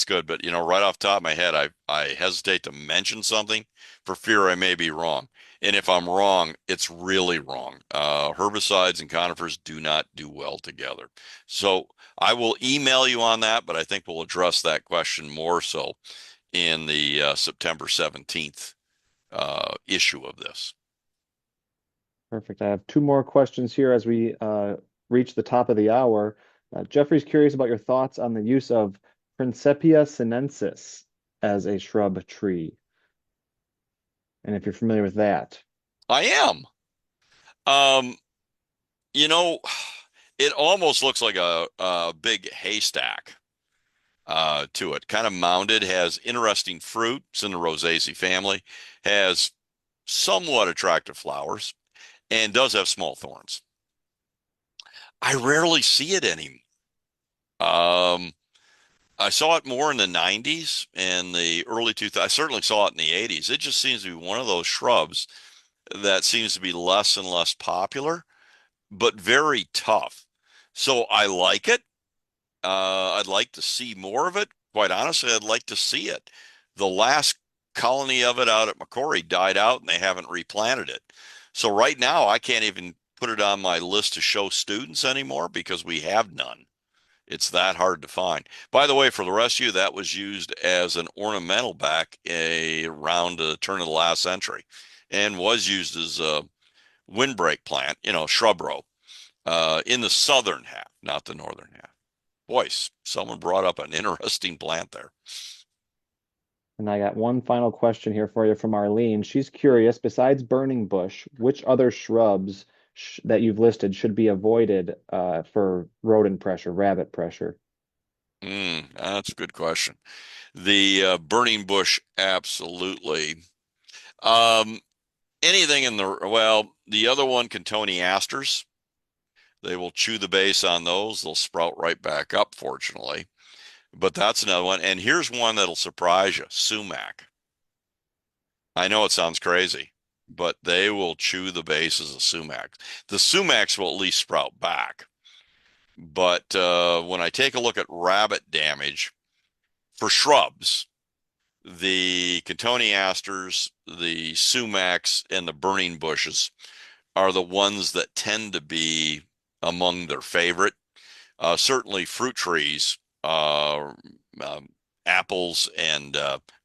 good. But right off the top of my head, I hesitate to mention something for fear I may be wrong. And if I'm wrong, it's really wrong. Herbicides and conifers do not do well together. So I will email you on that, but I think we'll address that question more so in the September 17th issue of this. Perfect. I have two more questions here as we reach the top of the hour. Jeffrey's curious about your thoughts on the use of Principia sinensis as a shrub tree, and if you're familiar with that. I am. Um, you know, it almost looks like a big haystack to it. Kind of mounded, has interesting fruit. It's in the Rosaceae family, has somewhat attractive flowers, and does have small thorns. I rarely see it anymore. Um, I saw it more in the 90s and the early 2000s. I certainly saw it in the 80s. It just seems to be one of those shrubs that seems to be less and less popular, but very tough. So I like it. I'd like to see more of it. Quite honestly, I'd like to see it. The last colony of it out at Macquarie died out and they haven't replanted it. So right now I can't even put it on my list to show students anymore because we have none. It's that hard to find. By the way, for the rest of you, that was used as an ornamental back around the turn of the last century and was used as a windbreak plant, shrub row, in the southern half, not the northern half. Boy, someone brought up an interesting plant there. And I got one final question here for you from Arlene. She's curious, besides burning bush, which other shrubs sh that you've listed should be avoided for rodent pressure, rabbit pressure? That's a good question. The burning bush, absolutely. Um, anything the other one, cotoneasters, they will chew the base on those. They'll sprout right back up, fortunately. But that's another one. And here's one that'll surprise you, sumac. I know it sounds crazy, but they will chew the bases of sumac. The sumacs will at least sprout back. But when I take a look at rabbit damage for shrubs, the cotoneasters, the sumacs, and the burning bushes are the ones that tend to be among their favorite. Certainly fruit trees, apples and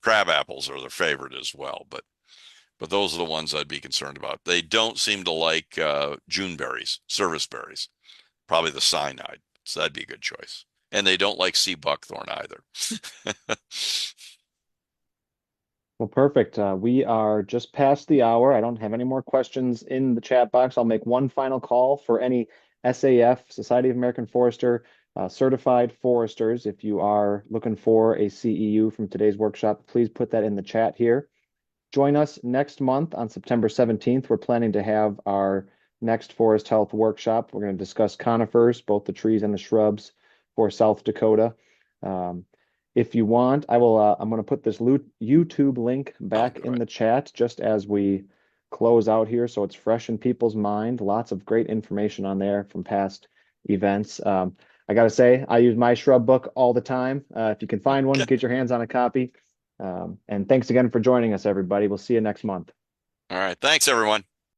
crab apples are their favorite as well. But those are the ones I'd be concerned about. They don't seem to like June berries, service berries, probably the cyanide. So that'd be a good choice. And they don't like sea buckthorn either. Well, perfect. We are just past the hour. I don't have any more questions in the chat box. I'll make one final call for any SAF, Society of American Forester, certified foresters. If you are looking for a CEU from today's workshop, please put that in the chat here. Join us next month on September 17th. We're planning to have our next forest health workshop. We're going to discuss conifers, both the trees and the shrubs for South Dakota. If you want, I'm going to put this YouTube link Oh, back in good. the chat just as we close out here, so it's fresh in people's mind. Lots of great information on there from past events. I got to say, I use my shrub book all the time. If you can find one, get your hands on a copy. And thanks again for joining us, everybody. We'll see you next month. All right. Thanks, everyone.